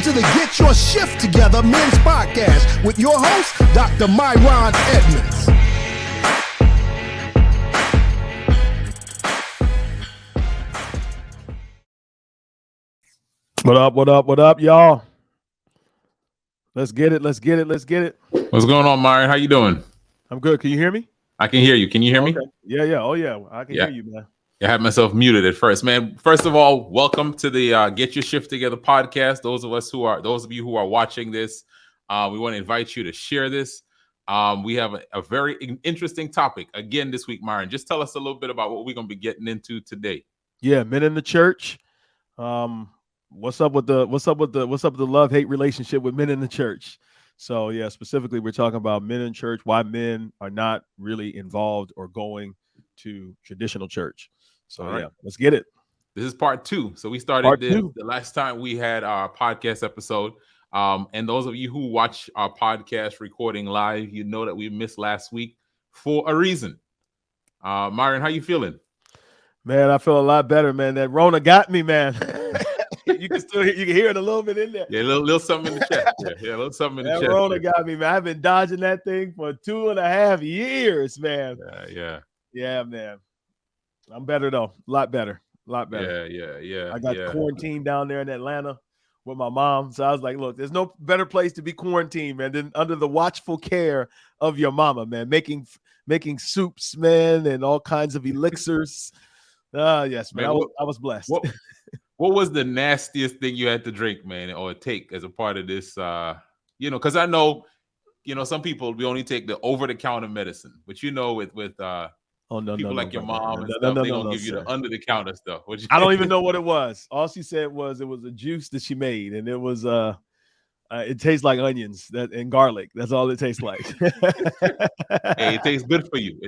to the Get Your S.H.I.F.T. Together Men's Podcast with your host, Dr. MyRon Edmonds. What up, y'all? Let's get it. What's going on, Myron? How you doing? I'm good. Can you hear me? I can hear you. Can you hear me? Yeah. Oh, yeah. I can hear you, man. I had myself muted at first, man. First of all, welcome to the Get Your S.H.I.F.T. Together podcast. Those of you who are watching this, we want to invite you to share this. We have a very interesting topic again this week, Myron. Just tell us a little bit about what we're going to be getting into today. Yeah, men in the church. What's up with the love-hate relationship with men in the church? So yeah, specifically we're talking about men in church, why men are not really involved or going to traditional church. So all right. Yeah, let's get it. This is part 2. So we started the last time we had our podcast episode. And those of you who watch our podcast recording live, you know that we missed last week for a reason. Myron, how you feeling? Man, I feel a lot better, man. That Rona got me, man. You can hear it a little bit in there. Yeah, a little something in the chest. Yeah, a little something in the chest. That Rona got me, man. I've been dodging that thing for 2.5 years, man. Yeah, man. I'm better though. A lot better. Yeah. I got quarantined down there in Atlanta with my mom. So I was like, look, there's no better place to be quarantined, man, than under the watchful care of your mama, man. Making soups, man, and all kinds of elixirs. Yes, man. I was blessed. What was the nastiest thing you had to drink, man, or take as a part of this? Because I know, some people, we only take the over-the-counter medicine, but with people like your mom and stuff, they gonna give you the under-the-counter stuff. I don't even know what it was. All she said was it was a juice that she made, and it was it tastes like onions and garlic. That's all it tastes like. Hey, it tastes good for you.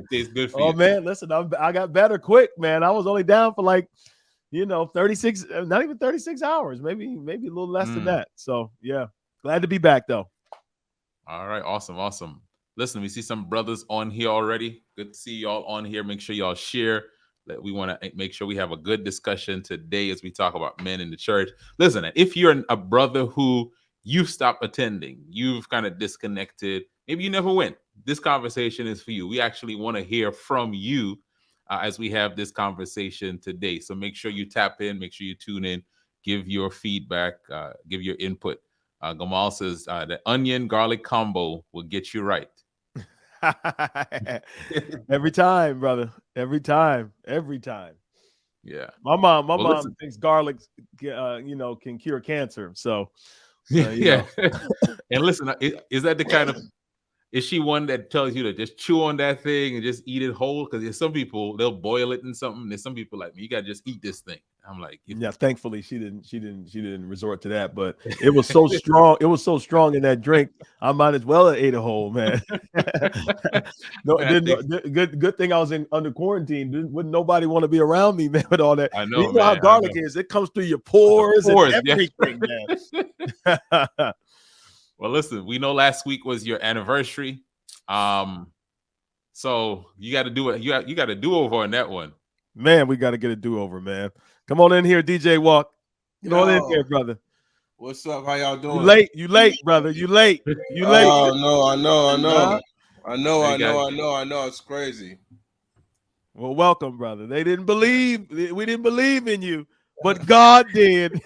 Oh man, listen, I got better quick, man. I was only down for 36, not even 36 hours, maybe a little less than that. So yeah, glad to be back though. All right, awesome. Listen, we see some brothers on here already. Good to see y'all on here. Make sure y'all share. That we want to make sure we have a good discussion today as we talk about men in the church. Listen, if you're a brother who you've stopped attending, you've kind of disconnected, maybe you never went, this conversation is for you. We actually want to hear from you as we have this conversation today. So make sure you tap in, make sure you tune in, give your feedback, give your input. Gamal says the onion garlic combo will get you right. Every time, brother. Every time. Yeah. My mom thinks garlic, can cure cancer. So yeah. And listen, is that the kind of, is she one that tells you to just chew on that thing and just eat it whole? Because there's some people, they'll boil it in something. There's some people like me, you gotta just eat this thing. I'm like, yeah. Thankfully, she didn't resort to that. But it was so strong. It was so strong in that drink. I might as well have ate a whole, man. Good thing I was under quarantine. Wouldn't nobody want to be around me, man, with all that. I know. You know how garlic is. It comes through your pores and everything, man. Well, listen, we know last week was your anniversary. So you got to do it. You got to do over on that one. Man, we got to get a do-over, man. Come on in here, DJ Walk. Get on in here, brother. What's up? How y'all doing? You late, brother. You late. Oh, no, I know. It's crazy. Well, welcome, brother. We didn't believe in you, but God did.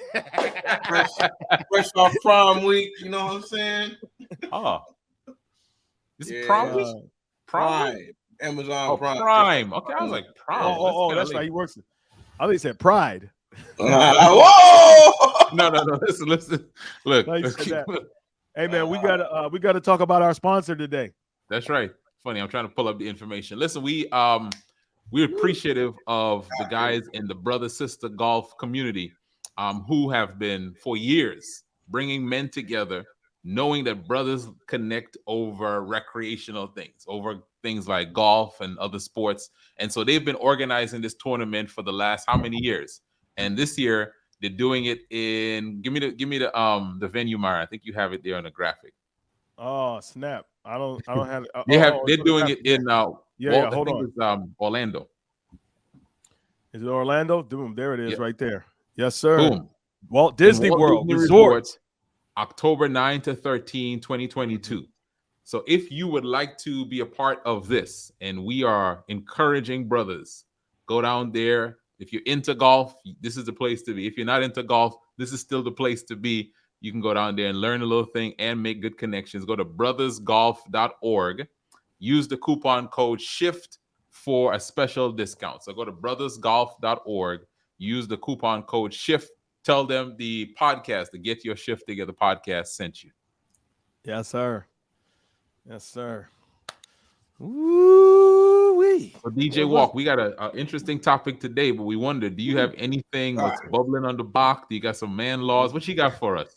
Fresh off prom week, you know what I'm saying? Oh. This is prom week? Prime. Amazon Prime. Prime. Okay, I was like, prom. Oh, that's right. He works. I think he said Pride. Whoa! No. Listen. Look. Hey man, we gotta talk about our sponsor today. That's right. Funny, I'm trying to pull up the information. Listen, we're appreciative of the guys in the brother-sister golf community who have been for years bringing men together, knowing that brothers connect over recreational things, over things like golf and other sports. And so they've been organizing this tournament for the last how many years? And this year they're doing it in give me the venue, Myra. I think you have it there on the graphic. Oh, snap. I don't have it. They're doing it in hold on. It's, Orlando. Is it Orlando? Boom, there it is right there. Yes, sir. Boom. Walt Disney World Resort. October 9 to 13, 2022. So if you would like to be a part of this, and we are encouraging brothers, go down there. If you're into golf, this is the place to be. If you're not into golf, this is still the place to be. You can go down there and learn a little thing and make good connections. Go to brothersgolf.org. Use the coupon code SHIFT for a special discount. So go to brothersgolf.org. Use the coupon code SHIFT. Tell them the podcast, the Get Your S.H.I.F.T Together podcast sent you. Yes, sir. Yes, sir. Woo-wee. So DJ Walk, we got an interesting topic today, but we wondered, do you have anything that's bubbling on the block? Do you got some man laws? What you got for us?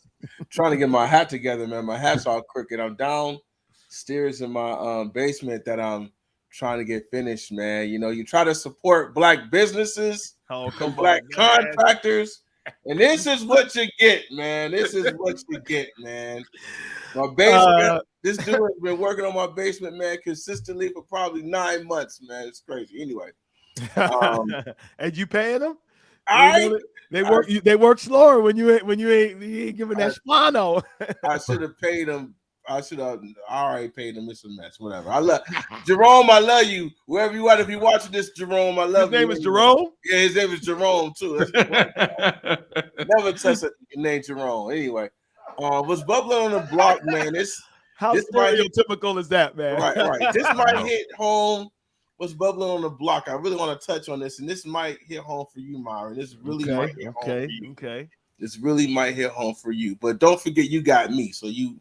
Trying to get my hat together, man. My hat's all crooked. I'm downstairs in my basement that I'm trying to get finished, man. You know, you try to support black businesses, black contractors, and this is what you get, man. This is what you get, man. My basement, this dude has been working on my basement, man, consistently for probably 9 months, man. It's crazy. Anyway. And you paying them? They work slower when you ain't giving that splano. I should have paid them. I already paid them. It's a mess. Whatever. I love Jerome. I love you. Wherever you are, if you're watching this, Jerome, I love you. His name is Jerome? Yeah, his name is Jerome too. Never touch a name Jerome. Anyway, what's bubbling on the block, man? How stereotypical is that, man? Right. This might hit home. What's bubbling on the block? I really want to touch on this, and this might hit home for you, Myron. This really might hit home for you. Okay. This really might hit home for you, but don't forget you got me, so you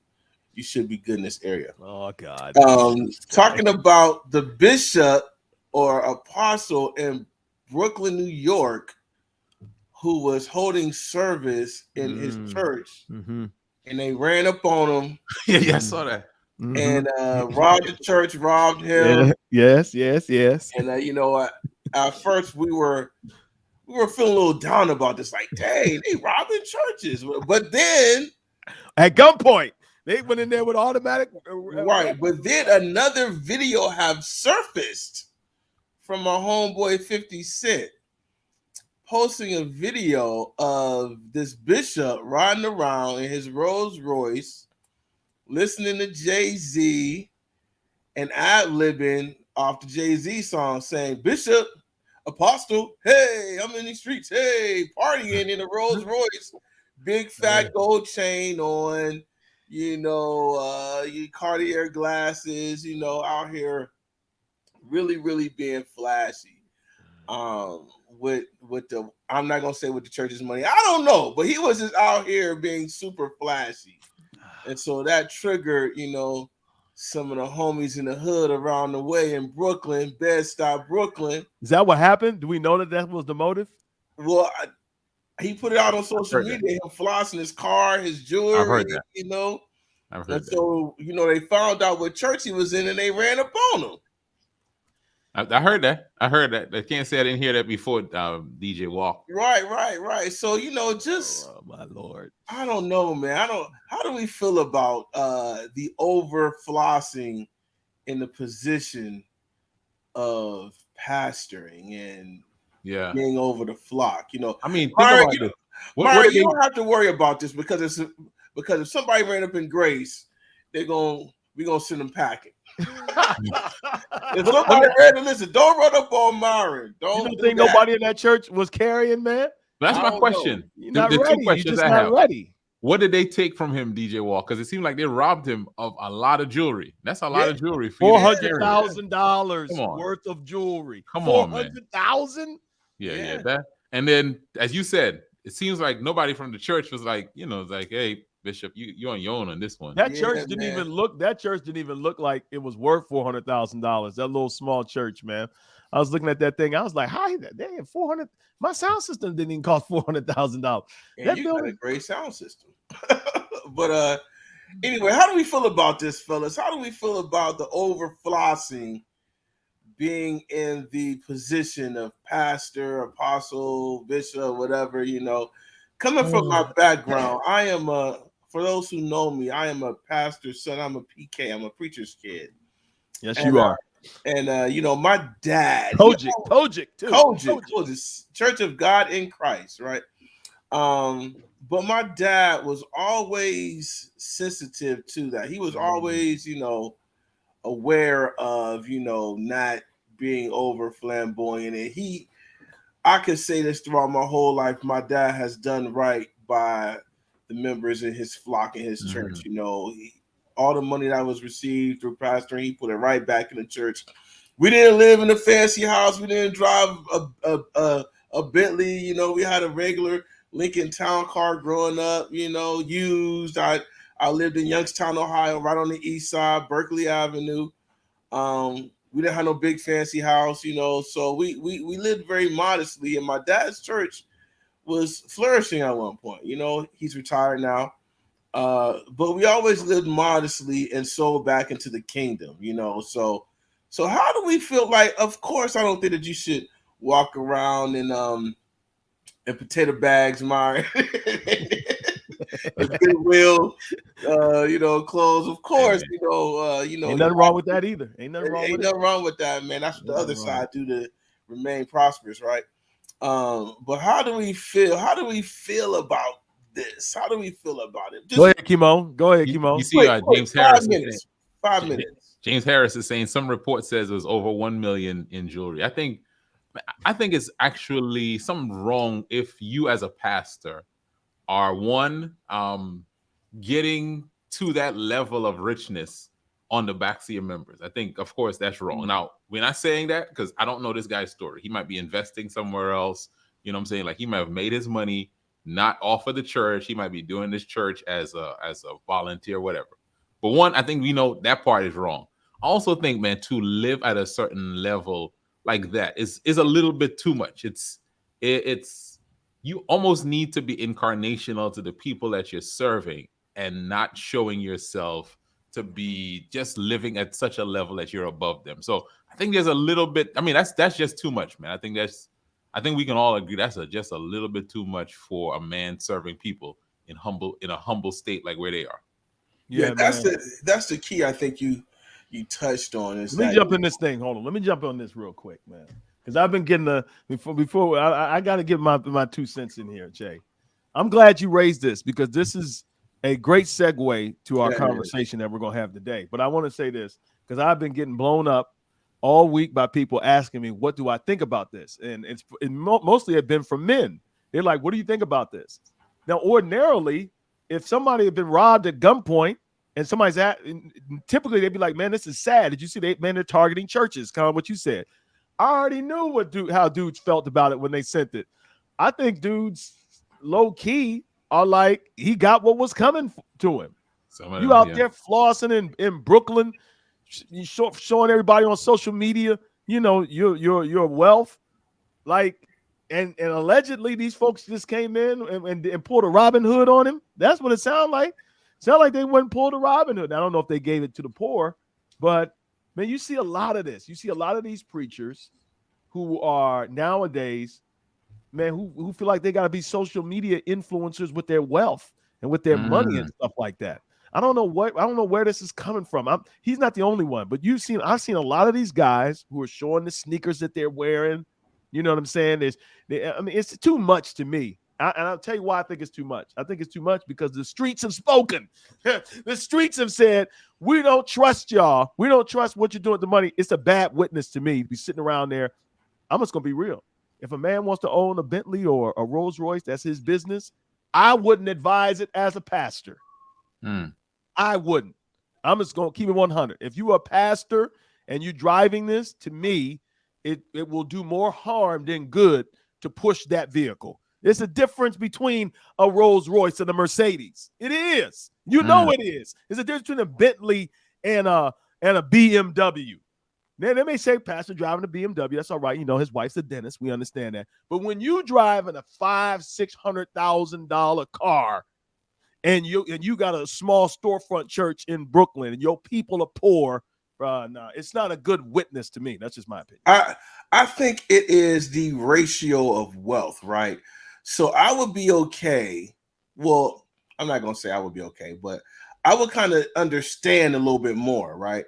should be good in this area. Oh God. Talking about the bishop or apostle in Brooklyn, New York, who was holding service in his church, and they ran up on him. Yeah, I saw that. And robbed the church, robbed him. Yes. And you know what? At first we were feeling a little down about this, like, dang, they robbing churches. But then at gunpoint, they went in there with automatic. Right. But then another video have surfaced from my homeboy 50 Cent, posting a video of this bishop riding around in his Rolls Royce, listening to Jay-Z and ad-libbing off the Jay-Z song, saying, Bishop, Apostle, hey, I'm in the streets, hey, partying in a Rolls Royce, big fat gold chain on, you know, your Cartier glasses, you know, out here really, really being flashy. With the, I'm not gonna say with the church's money, I don't know, but he was just out here being super flashy. And so that triggered, you know, some of the homies in the hood around the way in Brooklyn, Bed-Stuy, Brooklyn. Is that what happened? Do we know that was the motive? Well, he put it out on social media, him flossing his car, his jewelry, I've heard that. You know. I've heard and that. so, you know, they found out what church he was in and they ran up on him. I heard that. I can't say I didn't hear that before, DJ Walk. Right. So, you know, just my Lord. I don't know, man. How do we feel about the over flossing in the position of pastoring and being over the flock? You know, I mean, think Myron, about you, this. You don't have to worry about this because if somebody ran up in Grace, we're gonna send them packing. If somebody listen, don't run up on Myron. You don't think nobody in that church was carrying, man? That's my question. You're not ready. Two questions You're just I not have. ready. What did they take from him, DJ Walk? Because it seemed like they robbed him of a lot of jewelry. That's a lot of jewelry. $400,000 worth of jewelry. Come on, man. $400,000? Yeah. That. And then, as you said, it seems like nobody from the church was like, you know, like, hey, Bishop, you on your own on this one. That church didn't even look. That church didn't even look like it was worth $400,000. That little small church, man. I was looking at that thing. I was like, "How they had 400? My sound system didn't even cost $400,000." That building got a great sound system. But anyway, how do we feel about this, fellas? How do we feel about the over flossing being in the position of pastor, apostle, bishop, whatever? You know, coming from my background, I am for those who know me, I am a pastor's son. I'm a PK. I'm a preacher's kid. Yes, you are. And you know, my dad, Kojic, Church of God in Christ, right? But my dad was always sensitive to that. He was always, aware of, not being over flamboyant. And I could say this throughout my whole life. My dad has done right by the members in his flock in his church. All the money that was received through pastoring, he put it right back in the church. We didn't live in a fancy house. We didn't drive a Bentley. We had a regular Lincoln Town car growing up. Used. I lived in Youngstown, Ohio, right on the east side, Berkeley Avenue. We didn't have no big fancy house, so we lived very modestly, and my dad's church was flourishing at one point. He's retired now, but we always lived modestly and sold back into the kingdom. So how do we feel? Like, of course, I don't think that you should walk around in potato bags, and Goodwill, clothes. Of course, Ain't nothing wrong with that either. Ain't nothing wrong with that, man. That's what the other side do to remain prosperous, right? But how do we feel? How do we feel about this? How do we feel about it? Go ahead, Kymone. You see, James Harris. 5 minutes. James Harris is saying some report says it was over 1 million in jewelry. I think it's actually something wrong if you as a pastor are getting to that level of richness on the backs of your members. I think, of course, that's wrong. Now, we're not saying that because I don't know this guy's story. He might be investing somewhere else. You know what I'm saying? Like, he might have made his money not off of the church. He might be doing this church as a volunteer, whatever. But I think we know that part is wrong. I also think, man, to live at a certain level like that is a little bit too much. It's you almost need to be incarnational to the people that you're serving and not showing yourself to be just living at such a level that you're above them. So I think there's a little bit. I mean, that's just too much, man. I think we can all agree that's just a little bit too much for a man serving people in a humble state like where they are. Yeah, that's the key. I think you touched on. Let me jump in this thing. Hold on. Let me jump on this real quick, man. Because I've been getting before I got to give my 2 cents in here, Jay. I'm glad you raised this because this is a great segue to our conversation that we're going to have today. But I want to say this because I've been getting blown up all week by people asking me, what do I think about this? And mostly have been from men. They're like, what do you think about this? Now, ordinarily, if somebody had been robbed at gunpoint and somebody's typically they'd be like, man, this is sad. Did you see they're targeting churches? Kind of what you said. I already knew how dudes felt about it when they sent it. I think dudes low key are like, he got what was coming to him. You out there flossing in Brooklyn, showing everybody on social media, your wealth, like, and allegedly these folks just came in and pulled a Robin Hood on him. That's what it sounded like. Sound like they wouldn't pull the Robin Hood. I don't know if they gave it to the poor, but man, you see a lot of this. You see a lot of these preachers who are nowadays, man, who feel like they got to be social media influencers with their wealth and with their money and stuff like that. I don't know where this is coming from. He's not the only one, but I've seen a lot of these guys who are showing the sneakers that they're wearing. You know what I'm saying? It's too much to me. And I'll tell you why I think it's too much. I think it's too much because the streets have spoken. The streets have said, we don't trust y'all. We don't trust what you're doing with the money. It's a bad witness to me. Be sitting around there. I'm just going to be real. If a man wants to own a Bentley or a Rolls Royce, that's his business. I wouldn't advise it as a pastor. I wouldn't. I'm just going to keep it 100. If you're a pastor and you're driving this, to me, it will do more harm than good to push that vehicle. There's a difference between a Rolls Royce and a Mercedes. It is. You know it is. There's a difference between a Bentley and a BMW. Now, they may say, pastor driving a BMW, that's all right. His wife's a dentist. We understand that. But when you driving a $500,000-$600,000 car and you got a small storefront church in Brooklyn and your people are poor, no, it's not a good witness to me. That's just my opinion. I think it is the ratio of wealth, right? So I would be okay. Well, I'm not going to say I would be okay, but I would kind of understand a little bit more, right?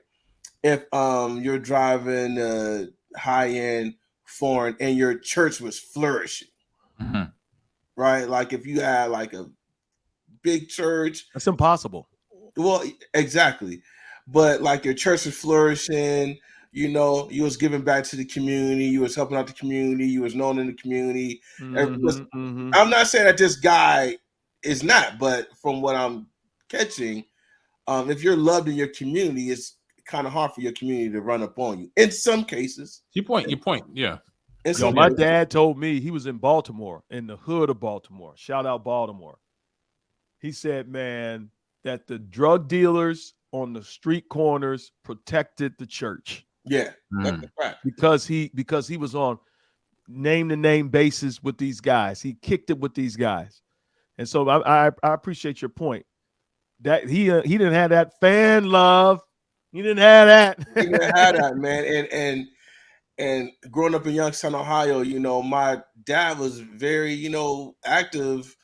If you're driving high-end foreign and your church was flourishing, right? Like if you had like a big church, That's impossible. well, exactly. But like your church was flourishing, you know, you was giving back to the community, you was helping out the community, you was known in the community. I'm not saying that this guy is not, but from what I'm catching, if you're loved in your community, it's kind of hard for your community to run up on you. In some cases. Your point. Yeah. Yo, my dad told me, he was in Baltimore, in the hood of Baltimore. Shout out Baltimore. He said, man, that the drug dealers on the street corners protected the church. Yeah, that's a fact. Because he was on name-to-name basis with these guys. He kicked it with these guys. And so I appreciate your point. That he didn't have that fan love. He didn't have that. He didn't have that, man. And growing up in Youngstown, Ohio, you know, my dad was very, you know, active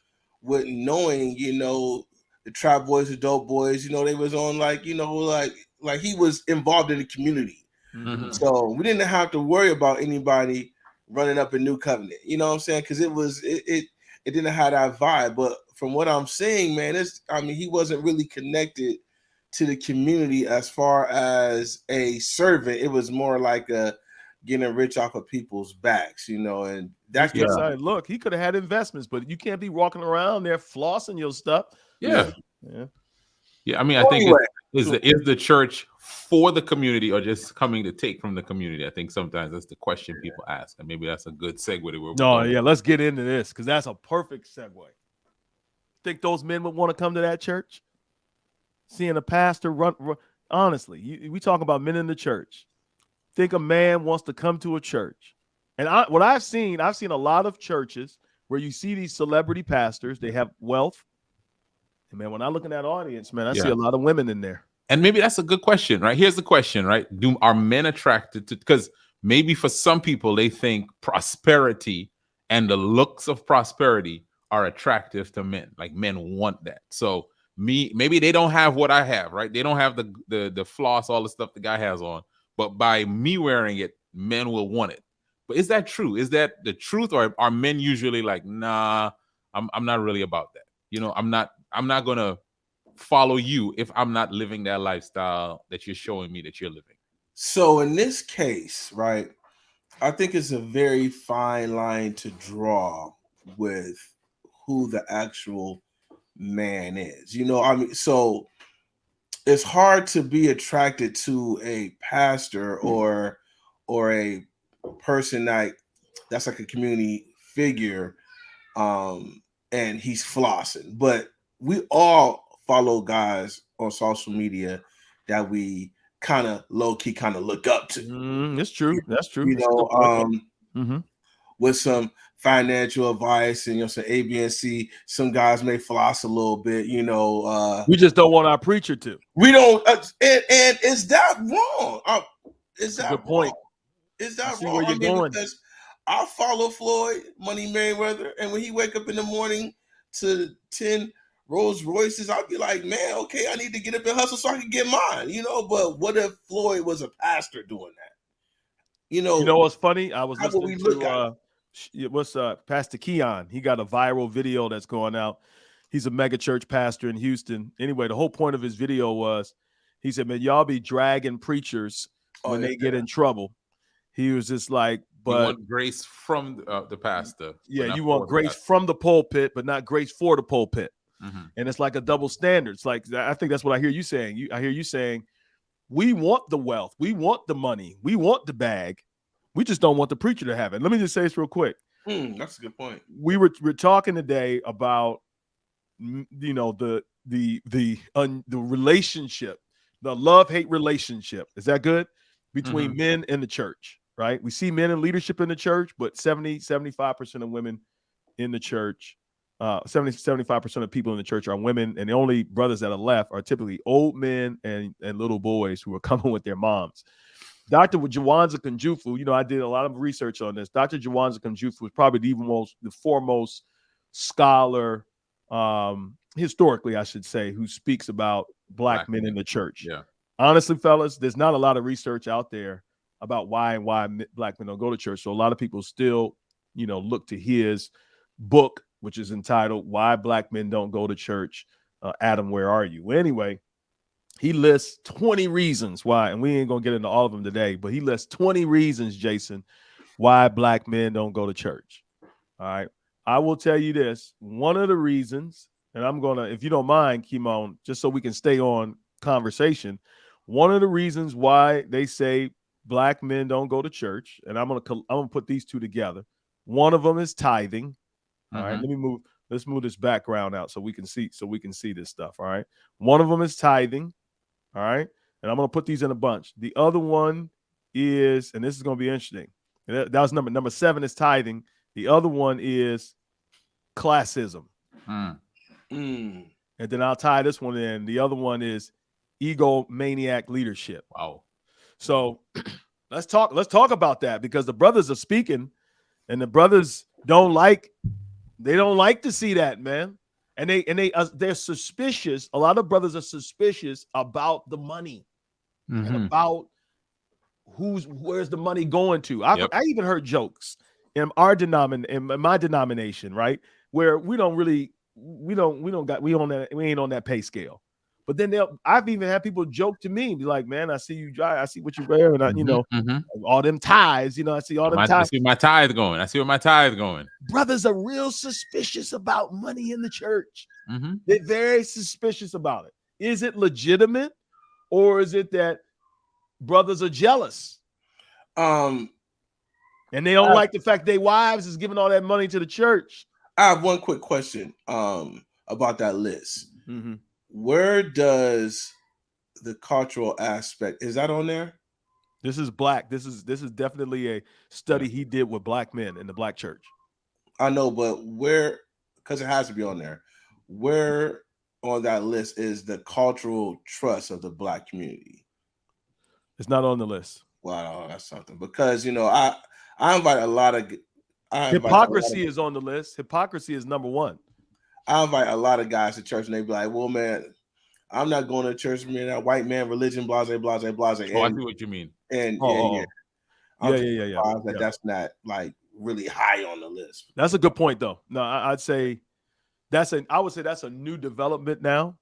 with knowing, you know, the Trap Boys, the Dope Boys, you know, they was on like, you know, like he was involved in the community. So we didn't have to worry about anybody running up in New Covenant. You know what I'm saying? Because it didn't have that vibe. But from what I'm saying, man, he wasn't really connected to the community as far as a servant. It was more like a getting rich off of people's backs, you know, and that's look, he could have had investments, but you can't be walking around there flossing your stuff. Yeah. I mean, I think is the church for the community or just coming to take from the community? I think sometimes that's the question people ask, and maybe that's a good segue to where we're let's get into this because that's a perfect segue. Think those men would want to come to that church? Seeing a pastor run honestly, we talk about men in the church. Think a man wants to come to a church. And what I've seen a lot of churches where you see these celebrity pastors, they have wealth. And man, when I look in that audience, man, I see a lot of women in there. And maybe that's a good question, right? Here's the question, right? Are men attracted to, because maybe for some people, they think prosperity and the looks of prosperity are attractive to men. Like men want that. So maybe they don't have what I have, right? They don't have the floss, all the stuff the guy has on. But by me wearing it, men will want it. But is that true? Is that the truth, or are men usually like, nah, I'm not really about that. You know, I'm not gonna follow you if I'm not living that lifestyle that you're showing me that you're living. So in this case, right, I think it's a very fine line to draw with who the actual man is. You know, I mean, so it's hard to be attracted to a pastor or a person that's like a community figure, and he's flossing. But we all follow guys on social media that we kind of low key kind of look up to. It's true. That's true. You know, with some financial advice and, you know, some A, B, and C. Some guys may floss a little bit, you know. We just don't want our preacher to. We don't, and is that wrong? Is that good point? Is that wrong? Where you're going. Because I follow Floyd Money Mayweather, and when he wake up in the morning to 10 Rolls Royces, I'd be like, man, okay, I need to get up and hustle so I can get mine, you know. But what if Floyd was a pastor doing that? You know what's funny? I was listening to Pastor Keon. He got a viral video that's going out. He's a mega church pastor in Houston. Anyway, the whole point of his video was, he said, man, y'all be dragging preachers when they get in trouble. He was just like, but you want grace from the pastor. Yeah, you want grace from the pulpit, but not grace for the pulpit. And it's like a double standard. It's like, I think that's what I hear you saying. I hear you saying, we want the wealth, we want the money, we want the bag. We just don't want the preacher to have it. Let me just say this real quick. That's a good point. We're talking today about, you know, the relationship, the love-hate relationship. Is that good? Between men and the church, right? We see men in leadership in the church, but 75% of women in the church, 75% of people in the church are women, and the only brothers that are left are typically old men and little boys who are coming with their moms. Dr. Jawanza Kunjufu, you know, I did a lot of research on this. Dr. Jawanza Kunjufu was probably the foremost scholar, historically, I should say, who speaks about black men in the church. Yeah. Honestly, fellas, there's not a lot of research out there about why black men don't go to church. So a lot of people still, you know, look to his book, which is entitled "Why Black Men Don't Go to Church." Adam, where are you? Well, anyway, he lists 20 reasons why, and we ain't gonna get into all of them today, but he lists 20 reasons, Jason, why black men don't go to church. All right. I will tell you this. One of the reasons, and I'm gonna, if you don't mind, Kymone, just so we can stay on conversation, one of the reasons why they say black men don't go to church, and I'm gonna put these two together. One of them is tithing. All right, let's move this background out so we can see this stuff. All right. One of them is tithing. All right. And I'm going to put these in a bunch. The other one is, and this is going to be interesting. That was number 7 is tithing. The other one is classism. And then I'll tie this one in. The other one is egomaniac leadership. Wow. So let's talk about that, because the brothers are speaking and the brothers don't like to see that, man. And they're suspicious. A lot of brothers are suspicious about the money and about where's the money going to. I even heard jokes in my denomination, right, where we ain't on that pay scale. But then I've even had people joke to me, be like, "Man, I see you drive. I see what you wear, and all them ties. I see all them ties. I see my tithe going. I see where my tithe going." Brothers are real suspicious about money in the church. They're very suspicious about it. Is it legitimate, or is it that brothers are jealous? And they don't like the fact their wives is giving all that money to the church. I have one quick question about that list. Where does the cultural aspect, is that on there? This is black. This is definitely a study he did with black men in the black church. I know, but where, because it has to be on there, where on that list is the cultural trust of the black community? It's not on the list. Wow, that's something. Because I invite a lot of hypocrisy is on the list. Hypocrisy is number 1. I invite a lot of guys to church and they be like, "Well, man, I'm not going to church, man. That white man religion, blase, blase, blase." Oh, I see what you mean. And yeah. That's not like really high on the list. That's a good point, though. No, I would say that's a new development now.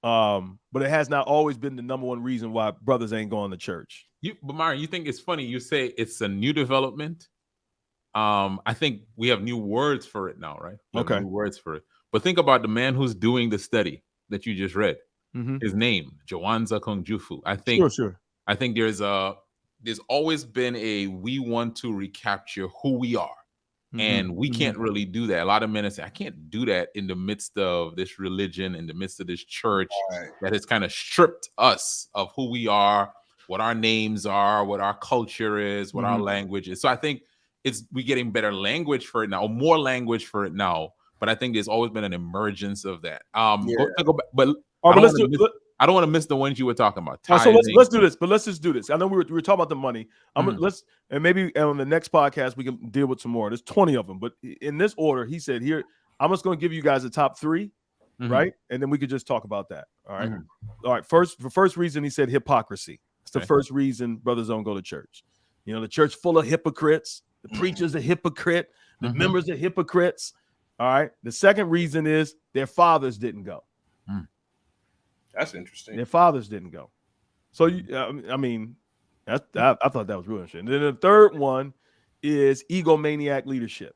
But it has not always been the number 1 reason why brothers ain't going to church. But Myron, you think it's funny? You say it's a new development. I think we have new words for it now, right? Okay. New words for it. But think about the man who's doing the study that you just read. His name, Jawanza Kongjufu. I think. Sure. I think there's always been we want to recapture who we are, and we can't really do that. A lot of men say, "I can't do that in the midst of this religion, in the midst of this church that has kind of stripped us of who we are, what our names are, what our culture is, what our language is." So I think we're getting better language for it now, or more language for it now. But I think there's always been an emergence of that. I don't want to miss the ones you were talking about. So let's do this. But let's just do this. I know we were talking about the money. And maybe on the next podcast we can deal with some more. There's 20 of them, but in this order, he said here, I'm just going to give you guys the top 3, right? And then we could just talk about that. All right. All right. The first reason he said hypocrisy. It's the first reason brothers don't go to church. The church full of hypocrites. The preacher's a hypocrite. The members are hypocrites. All right. The second reason is their fathers didn't go. That's interesting. Their fathers didn't go. So, I thought that was really interesting. And then the third one is egomaniac leadership.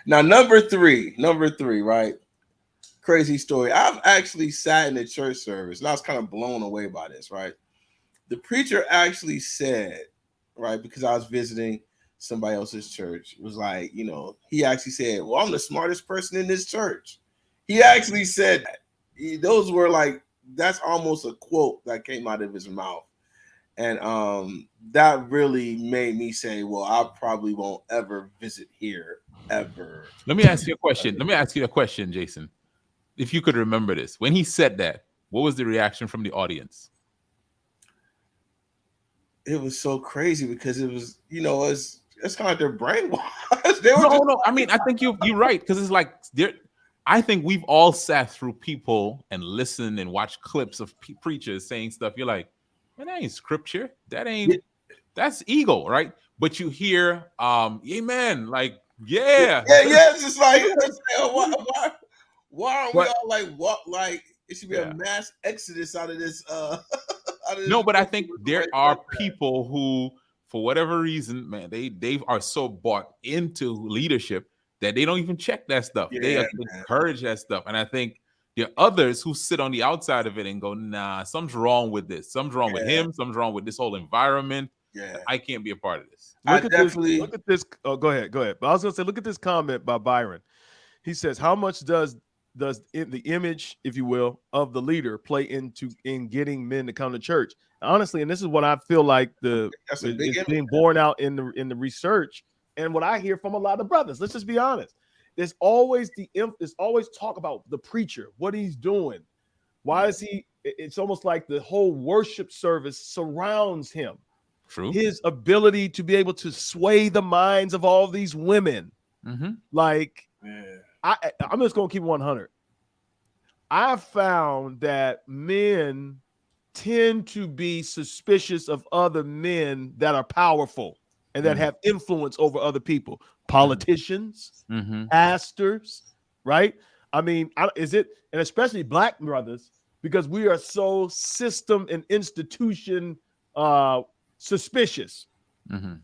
Now, number three, right? Crazy story. I've actually sat in a church service and I was kind of blown away by this, right? The preacher actually said, right, because I was visiting somebody else's church, was like, he actually said, "Well, I'm the smartest person in this church." He actually said that. Those were like, that's almost a quote that came out of his mouth. And that really made me say, well, I probably won't ever visit here ever. Let me ask you a question, Jason. If you could remember this, when he said that, what was the reaction from the audience? It was so crazy because it was, it's kind of like they're brainwashed. No. I mean, I think you're right, because it's like I think we've all sat through people and listened and watched clips of preachers saying stuff. You're like, man, that ain't scripture. That's ego, right? But you hear, amen, like Yeah. Yeah. It's just like, why aren't we But- all like, what? Like, it should be Yeah. a mass exodus out of this. Out of this No, but I country think with there like are that. people who, for whatever reason, man, they are so bought into leadership that they don't even check that stuff. They Yeah, encourage that stuff. And I think there are others who sit on the outside of it and go, nah, something's wrong with this. Something's wrong with him. Something's wrong with this whole environment. Yeah. I can't be a part of this. Look I at definitely- this. Look at this. Oh, go ahead. But I was gonna say, look at this comment by Byron. He says, "How much does the image, if you will, of the leader play in getting men to come to church?" Honestly, and this is what I feel like That's a big is image. being borne out in the research, and what I hear from a lot of brothers. Let's just be honest. There's always always talk about the preacher, what he's doing. Why is he? It's almost like the whole worship service surrounds him. True. His ability to be able to sway the minds of all these women. Mm-hmm. Like, Yeah. I'm just gonna keep 100. I found that men tend to be suspicious of other men that are powerful and that have influence over other people. Politicians, pastors, right? I mean, is it, and especially black brothers, because we are so system and institution suspicious.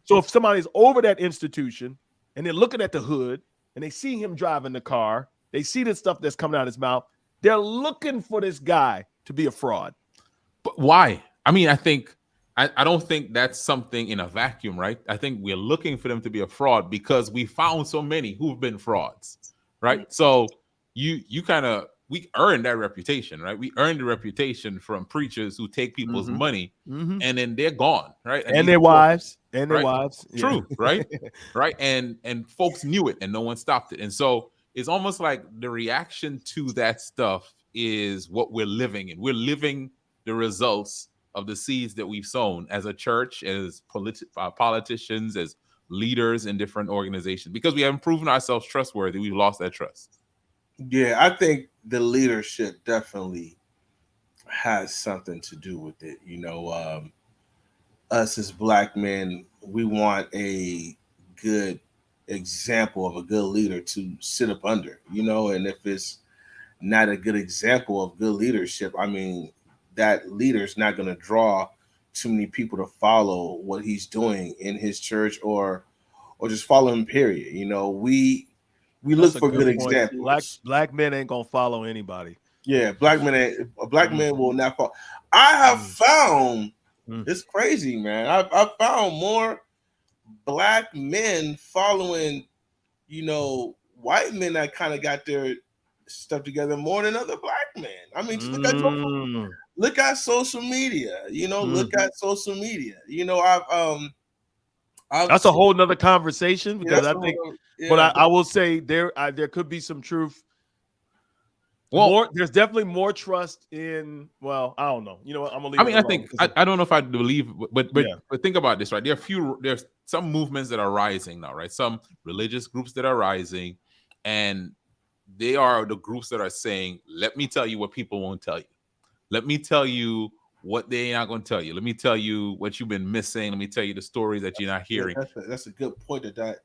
So if somebody's over that institution and they're looking at the hood and they see him driving the car, they see the stuff that's coming out of his mouth, they're looking for this guy to be a fraud. But why? I mean, I don't think that's something in a vacuum, right? I think we're looking for them to be a fraud because we found so many who've been frauds, right? So we earned that reputation, right? We earned the reputation from preachers who take people's money and then they're gone, right? And their wives. And their right? wives. True, right? Right. And folks knew it and no one stopped it. And so it's almost like the reaction to that stuff is what we're living in. We're living the results of the seeds that we've sown as a church, as politicians, as leaders in different organizations. Because we haven't proven ourselves trustworthy, we've lost that trust. Yeah, I think the leadership definitely has something to do with it. You know, us as black men, we want a good example of a good leader to sit up under, you know, and if it's not a good example of good leadership, I mean, that leader's not going to draw too many people to follow what he's doing in his church or just follow him, period. You know, we look for good examples. Black men ain't gonna follow anybody. Yeah, black men will not follow. I have found it's crazy, man. I found more black men following, you know, white men that kind of got their stuff together more than other black men. I mean, just look at social media. You know, look at social media. You know, that's a whole nother conversation because I think, but I will say there could be some truth. Well, there's definitely more trust in. Well, I don't know. You know what? I'm gonna leave. I mean, I think I don't know if I believe, but think about this, right? There's some movements that are rising now, right? Some religious groups that are rising, and they are the groups that are saying, "Let me tell you what people won't tell you. Let me tell you what they're not going to tell you. Let me tell you what you've been missing. Let me tell you the stories that you're not hearing." That's a good point that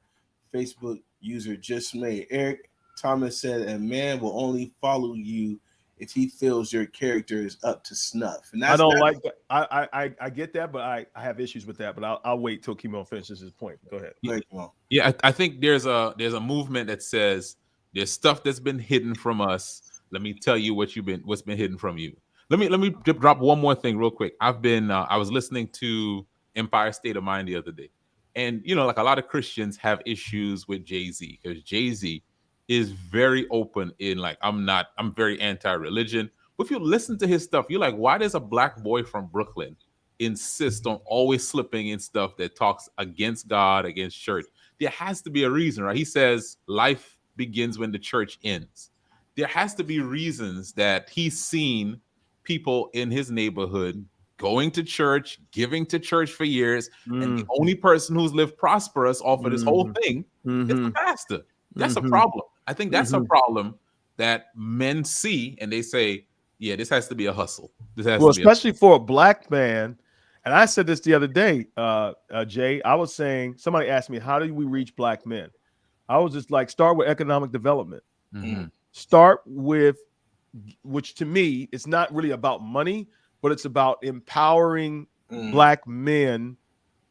Facebook user just made. Eric Thomas said, "A man will only follow you if he feels your character is up to snuff." And I don't like that. I get that, but I have issues with that. But I'll wait till Kymone finishes his point. Go ahead. Yeah, I think there's a movement that says there's stuff that's been hidden from us. Let me tell you what's been hidden from you. Let me drop one more thing real quick. I was listening to Empire State of Mind the other day, and you know, like a lot of Christians have issues with Jay-Z because Jay-Z is very open in like, I'm very anti-religion. But if you listen to his stuff, you're like, why does a black boy from Brooklyn insist on always slipping in stuff that talks against God, against church? There has to be a reason, right? He says life begins when the church ends. There has to be reasons that he's seen people in his neighborhood going to church, giving to church for years, and the only person who's lived prosperous off of this whole thing is the pastor. That's a problem. I think that's a problem that men see, and they say, "Yeah, this has to be a hustle." Especially for a black man. And I said this the other day, Jay. I was saying, somebody asked me, "How do we reach black men?" I was just like, start with economic development. Mm-hmm. Start with, which to me, it's not really about money, but it's about empowering Black men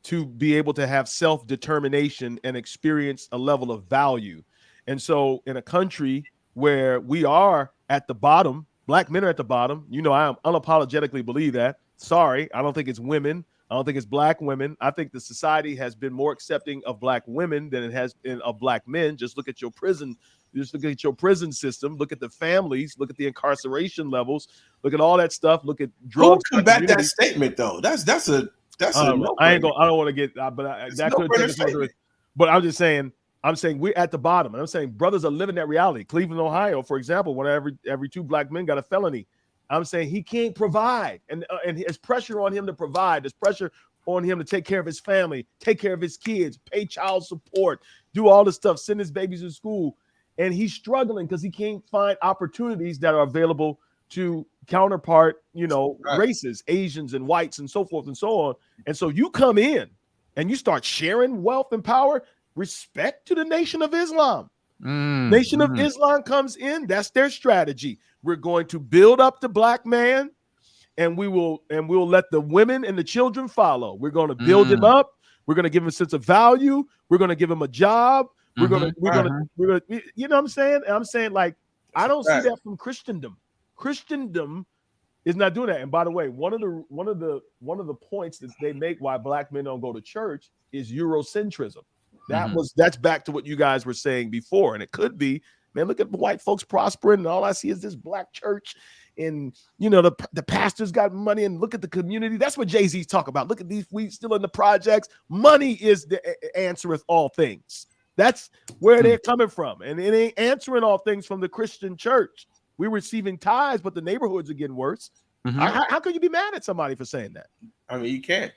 to be able to have self-determination and experience a level of value. And so in a country where we are at the bottom, Black men are at the bottom, you know, I unapologetically believe that. Sorry, I don't think it's women. I don't think it's Black women. I think the society has been more accepting of Black women than it has been of Black men. Just look at your prison. Just look at your prison system. Look at the families. Look at the incarceration levels. Look at all that stuff. Look at drugs. Who combat that statement though? That's a no I ain't gonna. I don't want to get. But that could take us over. But I'm just saying. I'm saying we're at the bottom. And I'm saying brothers are living that reality. Cleveland, Ohio, for example, when every 2 Black men got a felony. I'm saying he can't provide, and there's pressure on him to provide. There's pressure on him to take care of his family, take care of his kids, pay child support, do all this stuff, send his babies to school, and he's struggling because he can't find opportunities that are available to counterpart, races, Asians and whites and so forth and so on. And so you come in and you start sharing wealth and power. Respect to the Nation of Islam. Nation of Islam comes in. That's their strategy. We're going to build up the Black man, and we'll let the women and the children follow. We're going to build him up. We're going to give him a sense of value. We're going to give him a job. We're going to, you know what I'm saying? And I'm saying, like, I don't see that from Christendom. Christendom is not doing that. And by the way, one of the points that they make why Black men don't go to church is Eurocentrism. That's back to what you guys were saying before. And it could be, man, look at the white folks prospering, and all I see is this Black church, and the pastors got money, and look at the community. That's what Jay-Z's talk about. Look at these, we still in the projects. Money is the answereth all things. That's where they're coming from. And it ain't answering all things from the Christian church. We're receiving tithes, but the neighborhoods are getting worse. How can you be mad at somebody for saying that? I mean, you can't.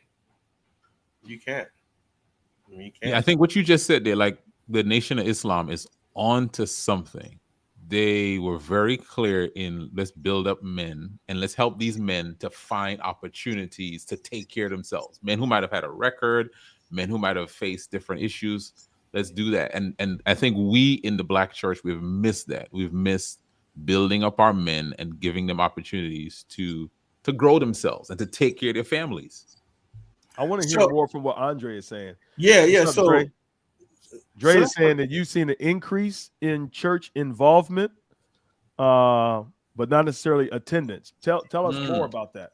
Yeah, I think what you just said there, like the Nation of Islam is onto something. They were very clear in let's build up men and let's help these men to find opportunities to take care of themselves. Men who might have had a record, men who might have faced different issues. Let's do that. And I think we in the Black church, we've missed that. We've missed building up our men and giving them opportunities to grow themselves and to take care of their families. I want to hear more from what Andre is saying. Yeah. Up, so Dre is saying that you've seen an increase in church involvement, but not necessarily attendance. Tell us more about that.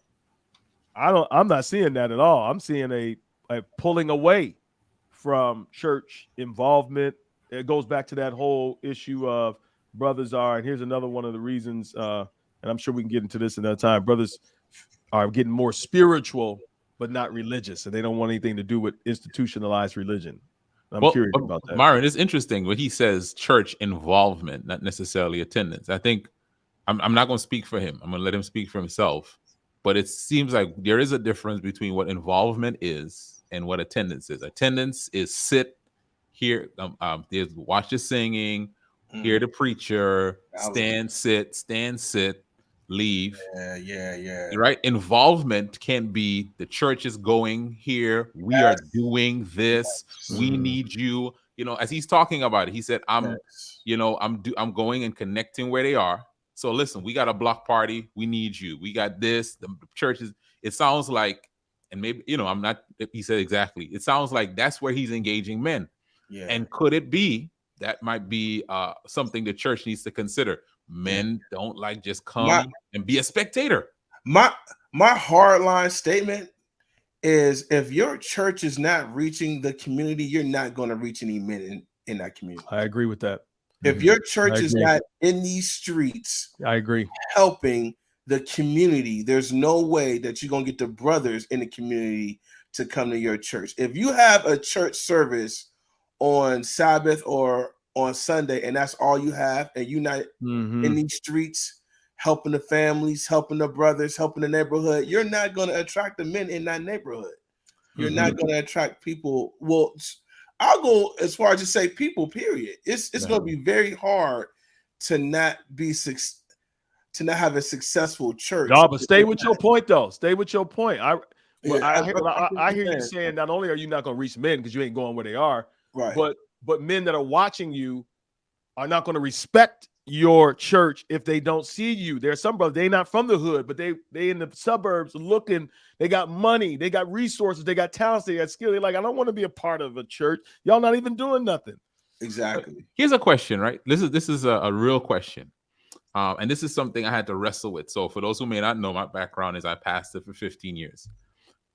I'm not seeing that at all. I'm seeing a pulling away from church involvement. It goes back to that whole issue of brothers are, and here's another one of the reasons, and I'm sure we can get into this another time. Brothers are getting more spiritual, but not religious, and they don't want anything to do with institutionalized religion. I'm curious about that. MyRon, it's interesting what he says, church involvement, not necessarily attendance. I think I'm not going to speak for him. I'm going to let him speak for himself. But it seems like there is a difference between what involvement is and what attendance is. Attendance is sit, hear, watch the singing, hear the preacher, stand, sit, leave. Yeah. Right? Involvement can be the church is going here. We are doing this. We need you. As he's talking about it, he said, I'm going and connecting where they are. So listen, we got a block party. We need you. We got this. The churches. It sounds like, and maybe, I'm not, he said exactly. It sounds like that's where he's engaging men. Yeah. And could it be that might be something the church needs to consider? Men don't like just come and be a spectator. My hardline statement is if your church is not reaching the community, you're not going to reach any men in that community. I agree with that. If your church is not in these streets, I agree, helping the community, there's no way that you're going to get the brothers in the community to come to your church. If you have a church service on Sabbath or on Sunday, and that's all you have, and you're not in these streets helping the families, helping the brothers, helping the neighborhood, you're not going to attract the men in that neighborhood. You're not going to attract people. Well, I'll go as far as to say people, period. It's going to be very hard to not have a successful church. No, but stay with your point, though. Stay with your point. I hear you saying not only are you not going to reach men because you ain't going where they are, right? But but men that are watching you are not going to respect your church if they don't see you. There's some brothers, they not from the hood, but they in the suburbs looking, they got money, they got resources, they got talents, they got skill. They're like, I don't want to be a part of a church. Y'all not even doing nothing. Exactly. Here's a question, right? This is a real question. And this is something I had to wrestle with. So for those who may not know, my background is I pastored for 15 years.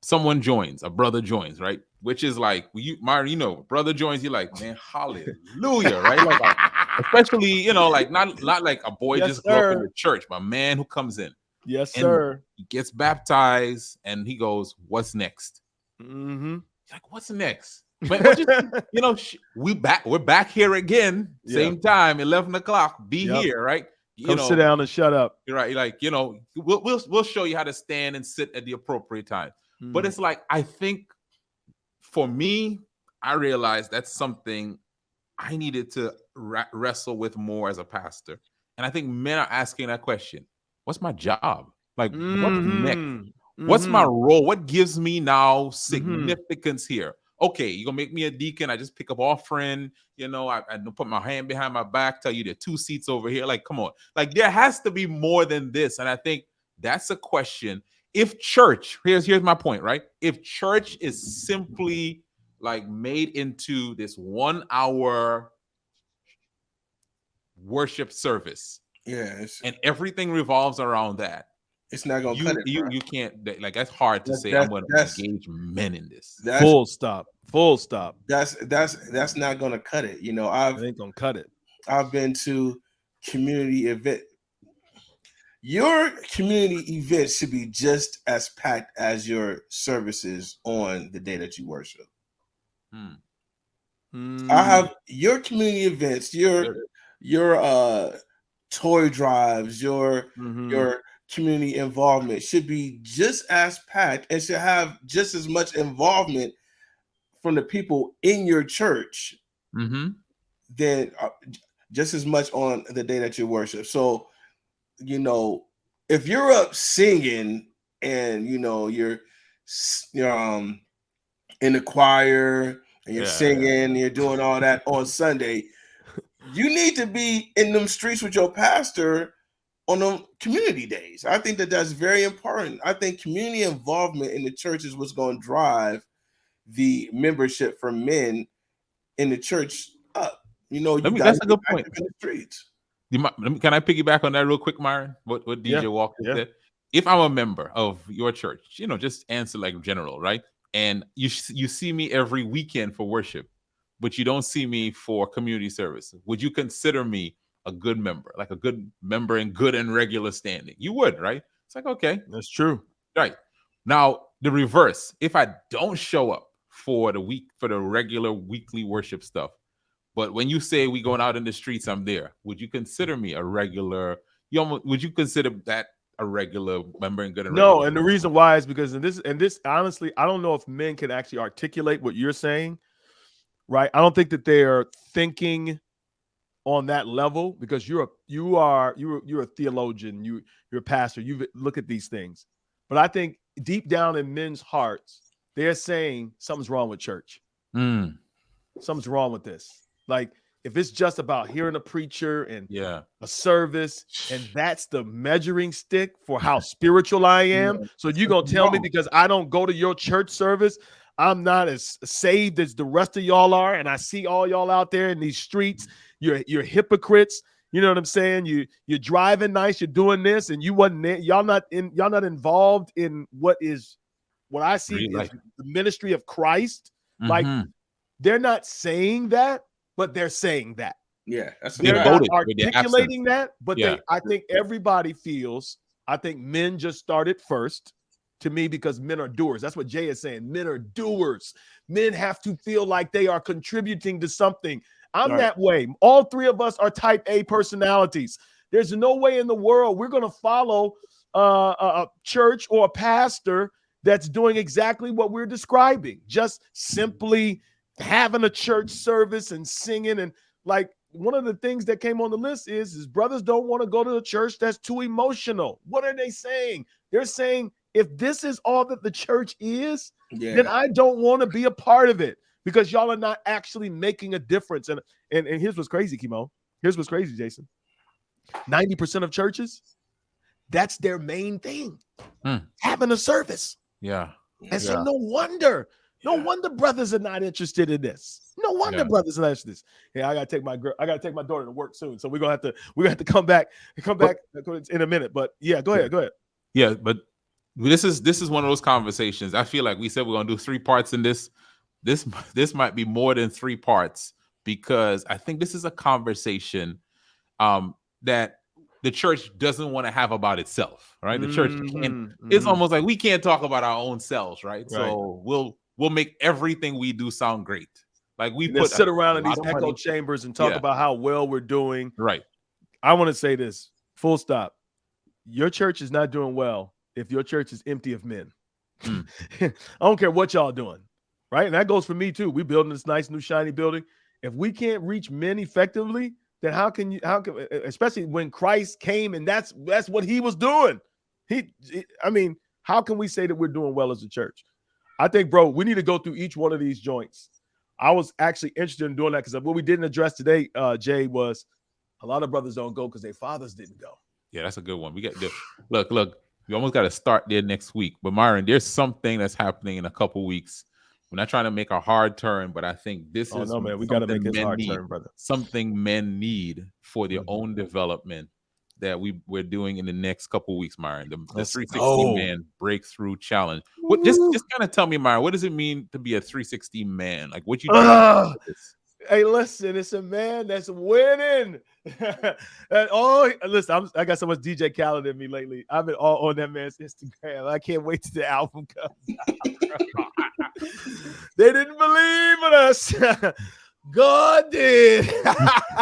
Someone joins, a brother joins, right? Which is like, MyRon, you know, brother joins, you're like, man, hallelujah, right? Like, especially, you know, like not like a boy just grew up in the church, but a man who comes in. Yes, and sir. He gets baptized and he goes, what's next? Mm-hmm. Like, what's next? But just, you know, we're back here again, same time, 11 o'clock, here, right? Come sit down and shut up. You're right. Like, you know, we'll show you how to stand and sit at the appropriate time. But it's like, I think for me, I realized that's something I needed to wrestle with more as a pastor. And I think men are asking that question. What's my job? Like, what's next? What's my role? What gives me now significance here? Okay, you're going to make me a deacon. I just pick up offering. You know, I put my hand behind my back, tell you there are 2 seats over here. Like, come on. Like, there has to be more than this. And I think that's a question. If church, here's my point, right? If church is simply like made into this 1 hour worship service, and everything revolves around that, it's not gonna cut it. You can't, like, that's hard to say. I'm going to engage men in this. Full stop. That's not gonna cut it. You know, it ain't gonna cut it. I've been to community event. Your community events should be just as packed as your services on the day that you worship. I have your community events, your toy drives, your community involvement should be just as packed and should have just as much involvement from the people in your church than just as much on the day that you worship. So, you know, if you're up singing and, you know, you're in the choir and you're singing and you're doing all that on Sunday, you need to be in them streets with your pastor on them community days. I think that's very important. I think community involvement in the church is what's going to drive the membership for men in the church up. You know, that's a good point. In the streets. Can I piggyback on that real quick, MyRon? What DJ Walker said? If I'm a member of your church, you know, just answer like general, right? And you see me every weekend for worship, but you don't see me for community service. Would you consider me a good member, like a good member in good and regular standing? You would, right? It's like, okay, that's true. Right. Now, the reverse. If I don't show up for the regular weekly worship stuff, but when you say we going out in the streets, I'm there. Would you consider me a regular? Would you consider that a regular member in good and regular? No, and the reason why is because in this honestly, I don't know if men can actually articulate what you're saying, right? I don't think that they are thinking on that level because you're a theologian, you're a pastor, you look at these things. But I think deep down in men's hearts, they're saying something's wrong with church. Something's wrong with this. Like, if it's just about hearing a preacher and a service, and that's the measuring stick for how spiritual I am, so you're going to tell me because I don't go to your church service, I'm not as saved as the rest of y'all are, and I see all y'all out there in these streets, you're hypocrites. You know what I'm saying? You're driving nice, you're doing this, and you wasn't there. Y'all not involved in what I see is the ministry of Christ. Like, they're not saying that, but they're saying that. Yeah, that's they're not articulating that, but I think everybody feels. I think men just started first to me because men are doers. That's what Jay is saying. Men are doers. Men have to feel like they are contributing to something. I'm that way. All three of us are type A personalities. There's no way in the world we're going to follow a church or a pastor that's doing exactly what we're describing. Just simply having a church service and singing. And like, one of the things that came on the list is brothers don't want to go to a church that's too emotional. What are they saying? They're saying, if this is all that the church is, then I don't want to be a part of it. because y'all are not actually making a difference. And here's what's crazy, Kymone. Here's what's crazy, Jason. 90% of churches, that's their main thing, having a service. Yeah. And so no wonder brothers are not interested in this. No wonder brothers are not interested in this. Yeah, I gotta take my daughter to work soon. So we're gonna have to come back in a minute. But yeah, go ahead. Yeah, but this is one of those conversations. I feel like we said we're gonna do 3 parts in this. This might be more than 3 parts, because I think this is a conversation that the church doesn't want to have about itself, right? The church can't. It's almost like we can't talk about our own selves, right? So we'll make everything we do sound great. Like we sit around in these echo chambers and talk about how well we're doing. Right. I want to say this, full stop. Your church is not doing well if your church is empty of men. I don't care what y'all doing, right? And that goes for me too. We building this nice new shiny building. If we can't reach men effectively, then how can especially when Christ came and that's what he was doing. How can we say that we're doing well as a church? I think, bro, we need to go through each one of these joints. I was actually interested in doing that because what we didn't address today, Jay, was a lot of brothers don't go because their fathers didn't go. Yeah, that's a good one. We got look. We almost got to start there next week. But MyRon, there's something that's happening in a couple weeks. We're not trying to make a hard turn, but I think this is man. We got to make this hard turn, brother. Something men need for their own development that we're doing in the next couple weeks, MyRon. The 360 man breakthrough challenge. What just kind of tell me, MyRon, what does it mean to be a 360 man? Like what you do? Hey, listen, it's a man that's winning. Listen, I got so much DJ Khaled in me lately. I've been all on that man's Instagram. I can't wait till the album comes out. They didn't believe in us. God did.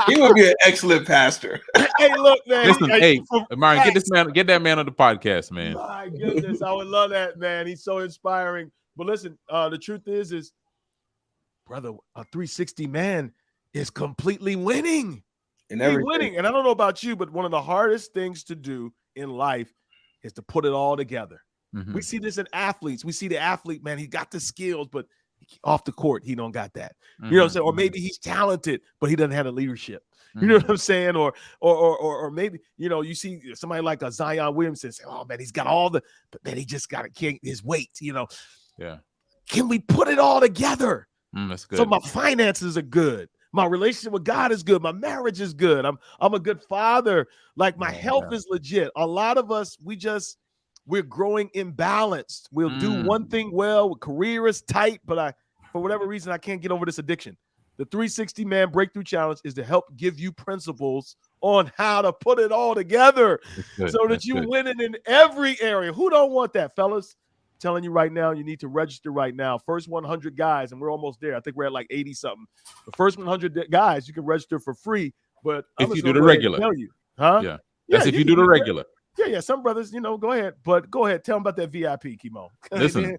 He would be an excellent pastor. Hey, look, man. Listen, MyRon, get that man on the podcast, man. My goodness, I would love that, man. He's so inspiring. But listen, the truth is, brother, a 360 man is completely winning. He's winning. And I don't know about you, but one of the hardest things to do in life is to put it all together. We see this in athletes. We see the athlete, man, he got the skills, but off the court, he don't got that. You know what I'm saying? Or maybe he's talented, but he doesn't have the leadership. You know what I'm saying? Or maybe, you see somebody like a Zion Williamson say, oh, man, he's got all but man, he just got his weight, Yeah. Can we put it all together? That's good. So my finances are good. My relationship with God is good. My marriage is good. I'm a good father. Like my health is legit. A lot of us, we're growing imbalanced. We'll do one thing well. Career is tight, but for whatever reason, I can't get over this addiction. The 360 man breakthrough challenge is to help give you principles on how to put it all together so that you win it in every area. Who don't want that, fellas? Telling you right now, you need to register right now. First 100 guys, and we're almost there. I think we're at like 80 something. The first 100 guys, you can register for free. But if you do the regular, tell you, huh? Yeah, that's if you do the regular. Yeah. Some brothers, go ahead, but go ahead. Tell them about that VIP, Kymone. Listen,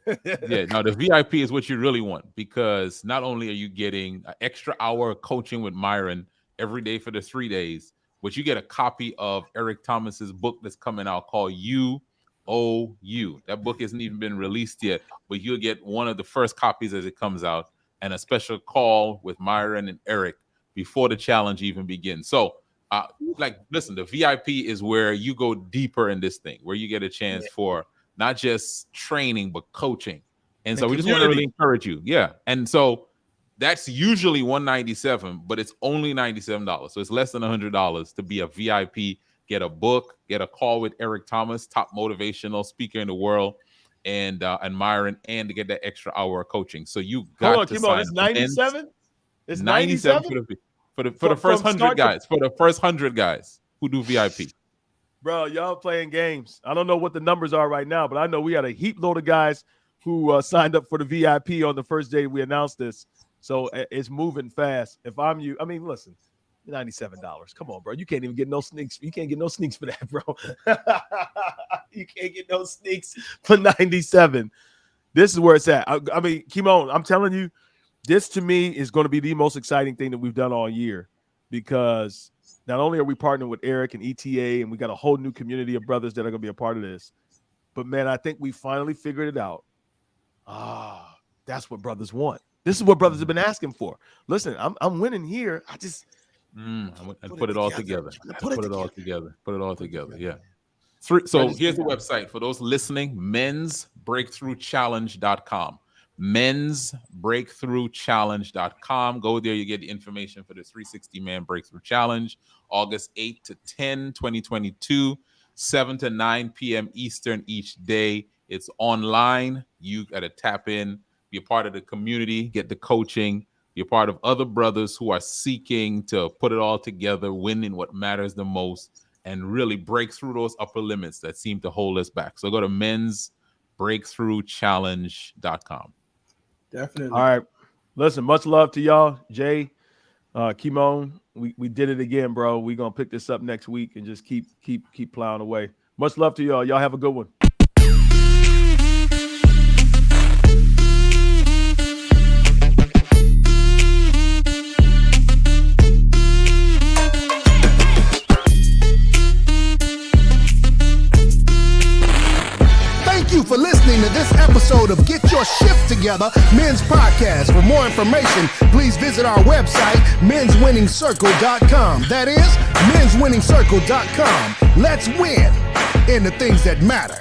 the VIP is what you really want, because not only are you getting an extra hour of coaching with MyRon every day for the 3 days, but you get a copy of Eric Thomas's book that's coming out called You. That book hasn't even been released yet, but you'll get one of the first copies as it comes out, and a special call with MyRon and Eric before the challenge even begins. So listen, the VIP is where you go deeper in this thing, where you get a chance for not just training but coaching. And so we just want to really encourage you. And so that's usually $197, but it's only $97, so it's less than $100 to be a VIP. Get a book, get a call with Eric Thomas, top motivational speaker in the world, and MyRon, and to get that extra hour of coaching. So you got to sign. It's 97. It's 97 for the first 100 guys. For the first 100 guys who do VIP. Bro, y'all playing games. I don't know what the numbers are right now, but I know we had a heap load of guys who signed up for the VIP on the first day we announced this. So it's moving fast. If I'm you, listen. $97. Come on, bro. You can't even get no sneaks. You can't get no sneaks for that, bro. You can't get no sneaks for 97. This is where it's at. Kymone, I'm telling you, this to me is going to be the most exciting thing that we've done all year, because not only are we partnering with Eric and ETA, and we got a whole new community of brothers that are going to be a part of this, but man, I think we finally figured it out. That's what brothers want. This is what brothers have been asking for. Listen, I'm winning here. I just and put it all together. Put it all together. Yeah. So here's the website for those listening: mensbreakthroughchallenge.com. mensbreakthroughchallenge.com. Go there, you get the information for the 360 Man Breakthrough Challenge, August 8 to 10, 2022, 7 to 9 p.m. Eastern each day. It's online. You got to tap in, be a part of the community, get the coaching, be a part of other brothers who are seeking to put it all together, win in what matters the most, and really break through those upper limits that seem to hold us back. So go to mensbreakthroughchallenge.com. Definitely. All right. Listen, much love to y'all. Jay, Kymone, we did it again, bro. We're gonna pick this up next week and just keep plowing away. Much love to y'all. Y'all have a good one. Thank you for listening to this episode of Get Your S.H.I.F.T. Together Men's Podcast. For more information, please visit our website, menswinningscircle.com. That is, menswinningscircle.com. Let's win in the things that matter.